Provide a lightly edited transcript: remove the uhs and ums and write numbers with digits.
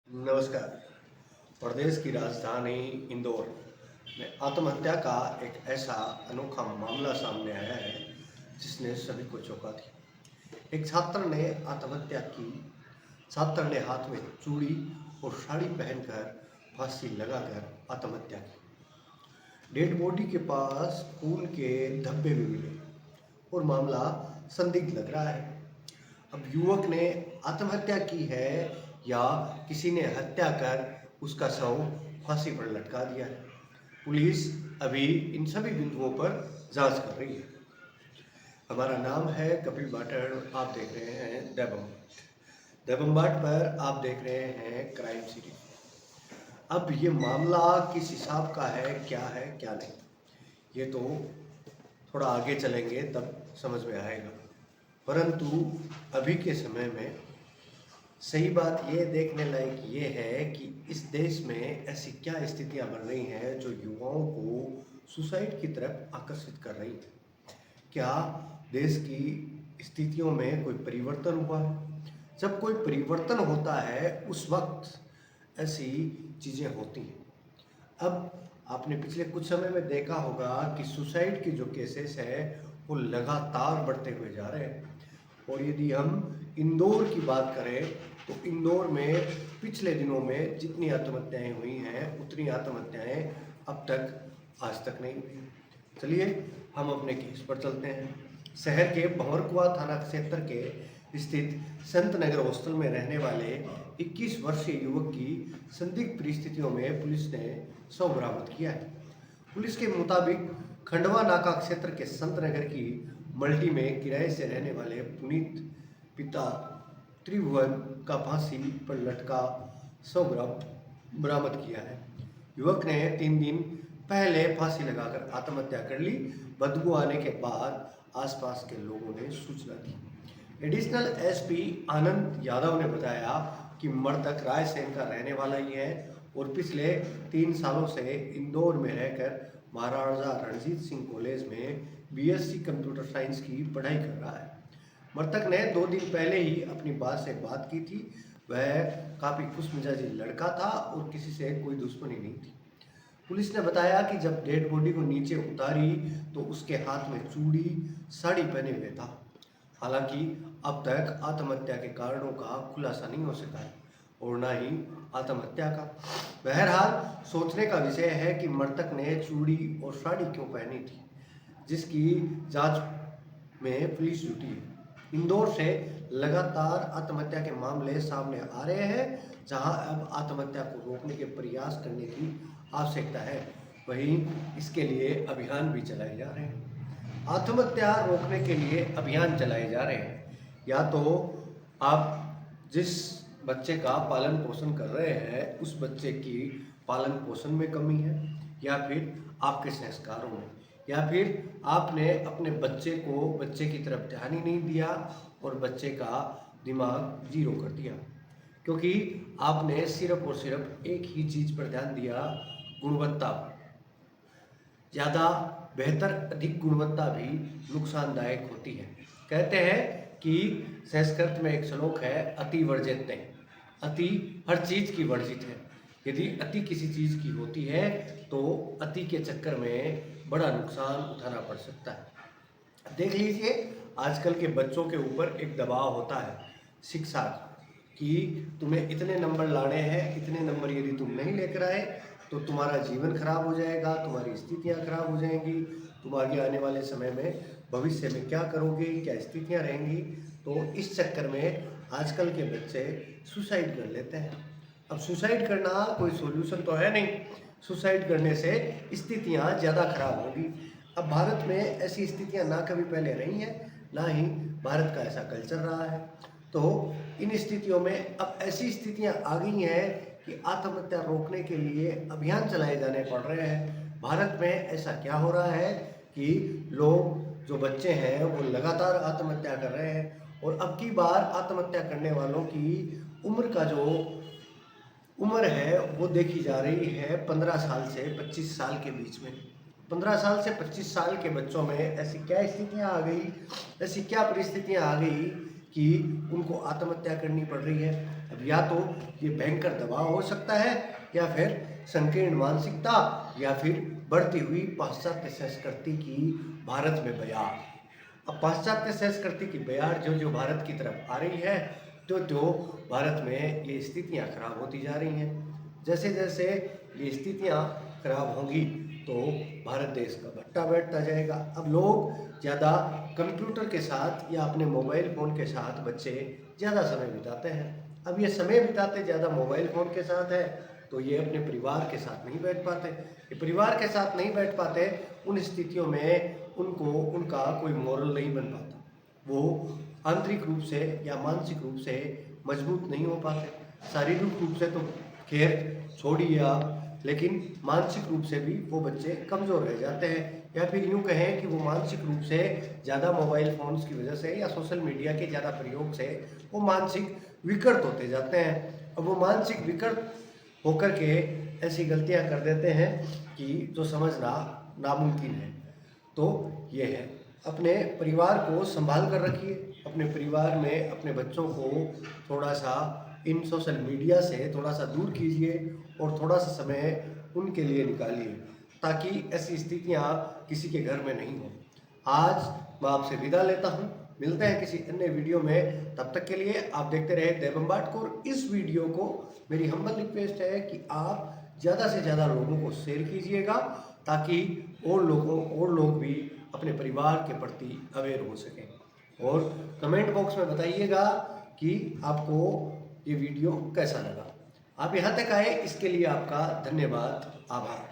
नमस्कार। प्रदेश की राजधानी इंदौर में आत्महत्या का एक ऐसा अनोखा मामला सामने आया है जिसने सभी को चौंका दिया। एक छात्र ने आत्महत्या की। छात्र ने हाथ में चूड़ी और साड़ी पहनकर फांसी लगाकर आत्महत्या की। डेड बॉडी के पास खून के धब्बे भी मिले और मामला संदिग्ध लग रहा है। अब युवक ने आत्महत्या की है या किसी ने हत्या कर उसका शव फांसी पर लटका दिया है। पुलिस अभी इन सभी बिंदुओं पर जांच कर रही है। हमारा नाम है कपिल बाटर और आप देख रहे हैं दैबम्बाट। दैबम्बाट पर आप देख रहे हैं क्राइम सीरीज। अब ये मामला किस हिसाब का है क्या नहीं, ये तो थोड़ा आगे चलेंगे तब समझ में आएगा। परंतु अभी के समय में सही बात ये देखने लायक ये है कि इस देश में ऐसी क्या स्थितियां बन रही हैं जो युवाओं को सुसाइड की तरफ आकर्षित कर रही हैं। क्या देश की स्थितियों में कोई परिवर्तन हुआ है? जब कोई परिवर्तन होता है उस वक्त ऐसी चीज़ें होती हैं। अब आपने पिछले कुछ समय में देखा होगा कि सुसाइड के जो केसेस हैं वो लगातार बढ़ते हुए जा रहे हैं। और यदि हम इंदौर की बात करें तो इंदौर में पिछले दिनों में जितनी आत्महत्याएं हुई हैं उतनी आत्महत्याएं अब तक आज तक नहीं हुई। चलिए हम अपने केस पर चलते हैं। शहर के भंवरकुआ थाना क्षेत्र के स्थित संत नगर हॉस्टल में रहने वाले 21 वर्षीय युवक की संदिग्ध परिस्थितियों में पुलिस ने शव बरामद किया है। पुलिस के मुताबिक खंडवा नाका क्षेत्र के संत नगर की मल्टी में किराए से रहने वाले पुनीत पिता त्रिभुवन का फांसी पर लटका शव बरामद किया है। युवक ने 3 दिन पहले फांसी लगाकर आत्महत्या कर ली। बदबू आने के बाद आसपास के लोगों ने सूचना दी। एडिशनल एसपी आनंद यादव ने बताया कि मृतक रायसेन का रहने वाला ही है और पिछले 3 सालों से इंदौर में रहकर महाराजा रणजीत सिंह कॉलेज में बीएससी कंप्यूटर साइंस की पढ़ाई कर रहा है। मृतक ने 2 दिन पहले ही अपनी बात से बात की थी। वह काफ़ी खुशमिजाजी लड़का था और किसी से कोई दुश्मनी नहीं थी। पुलिस ने बताया कि जब डेड बॉडी को नीचे उतारी तो उसके हाथ में चूड़ी साड़ी पहने हुए था। हालांकि अब तक आत्महत्या के कारणों का खुलासा नहीं हो सका है और न ही आत्महत्या का। बहरहाल सोचने का विषय है कि मृतक ने चूड़ी और साड़ी क्यों पहनी थी, जिसकी जांच में पुलिस जुटी है। इंदौर से लगातार आत्महत्या के मामले सामने आ रहे हैं, जहां अब आत्महत्या को रोकने के प्रयास करने की आवश्यकता है। वहीं इसके लिए अभियान भी चलाए जा रहे हैं। आत्महत्या रोकने के लिए अभियान चलाए जा रहे हैं। या तो आप जिस बच्चे का पालन पोषण कर रहे हैं उस बच्चे की पालन पोषण में कमी है, या फिर आपके संस्कारों में, या फिर आपने अपने बच्चे की तरफ ध्यान ही नहीं दिया और बच्चे का दिमाग जीरो कर दिया, क्योंकि आपने सिर्फ और सिर्फ एक ही चीज़ पर ध्यान दिया, गुणवत्ता पर। ज़्यादा बेहतर अधिक गुणवत्ता भी नुकसानदायक होती है। कहते हैं कि संस्कृत में एक श्लोक है, अति वर्जित नहीं। अति हर चीज़ की वर्जित है। यदि अति किसी चीज़ की होती है तो अति के चक्कर में बड़ा नुकसान उठाना पड़ सकता है। देख लीजिए आजकल के बच्चों के ऊपर एक दबाव होता है शिक्षा कि तुम्हें इतने नंबर लाने हैं, इतने नंबर यदि तुम नहीं लेकर आए तो तुम्हारा जीवन खराब हो जाएगा, तुम्हारी स्थितियां खराब हो जाएंगी, तुम आगे आने वाले समय में भविष्य में क्या करोगे, क्या स्थितियां रहेंगी। तो इस चक्कर में आजकल के बच्चे सुसाइड कर लेते हैं। अब सुसाइड करना कोई सोल्यूशन तो है नहीं। सुसाइड करने से स्थितियां ज़्यादा खराब होगी। अब भारत में ऐसी स्थितियां ना कभी पहले रही हैं, ना ही भारत का ऐसा कल्चर रहा है। तो इन स्थितियों में अब ऐसी स्थितियां आ गई हैं कि आत्महत्या रोकने के लिए अभियान चलाए जाने पड़ रहे हैं। भारत में ऐसा क्या हो रहा है कि लोग जो बच्चे हैं वो लगातार आत्महत्या कर रहे हैं और अब की बार आत्महत्या करने वालों की उम्र का जो उम्र है वो देखी जा रही है 15 साल से 25 साल के बीच में। 15 साल से 25 साल के बच्चों में ऐसी क्या स्थितियां आ गई, ऐसी क्या परिस्थितियां आ गई कि उनको आत्महत्या करनी पड़ रही है। अब या तो ये भयंकर दबाव हो सकता है, या फिर संकीर्ण मानसिकता, या फिर बढ़ती हुई पाश्चात्य संस्कृति की भारत में बयार। अब पाश्चात्य संस्कृति की बयार जो जो भारत की तरफ आ रही है, तो भारत में ये स्थितियाँ खराब होती जा रही हैं। जैसे जैसे ये स्थितियाँ खराब होंगी तो भारत देश का भट्टा बैठता जाएगा। अब लोग ज़्यादा कंप्यूटर के साथ या अपने मोबाइल फ़ोन के साथ बच्चे ज़्यादा समय बिताते हैं। अब ये समय बिताते ज़्यादा मोबाइल फ़ोन के साथ है, तो ये अपने परिवार के साथ नहीं बैठ पाते। ये परिवार के साथ नहीं बैठ पाते, उन स्थितियों में उनका कोई मोरल नहीं बन पाता। वो आंतरिक रूप से या मानसिक रूप से मजबूत नहीं हो पाते। शारीरिक रूप से तो खैर छोड़िए आप, लेकिन मानसिक रूप से भी वो बच्चे कमज़ोर रह जाते हैं। या फिर यूँ कहें कि वो मानसिक रूप से ज़्यादा मोबाइल फ़ोन्स की वजह से या सोशल मीडिया के ज़्यादा प्रयोग से वो मानसिक विकृत होते जाते हैं। अब वो मानसिक विकृत होकर के ऐसी गलतियां कर देते हैं कि जो समझना नामुमकिन है। तो ये है, अपने परिवार को संभाल कर रखिए, अपने परिवार में अपने बच्चों को थोड़ा सा इन सोशल मीडिया से थोड़ा सा दूर कीजिए और थोड़ा सा समय उनके लिए निकालिए, ताकि ऐसी स्थितियाँ किसी के घर में नहीं हो। आज मैं आपसे विदा लेता हूँ, मिलते हैं किसी अन्य वीडियो में। तब तक के लिए आप देखते रहे देवम बाटकोर। इस वीडियो को मेरी हम्बल रिक्वेस्ट है कि आप ज़्यादा से ज़्यादा लोगों को शेयर कीजिएगा, ताकि और लोग भी अपने परिवार के प्रति अवेयर हो सकें। और कमेंट बॉक्स में बताइएगा कि आपको ये वीडियो कैसा लगा। आप यहाँ तक आए, इसके लिए आपका धन्यवाद, आभार।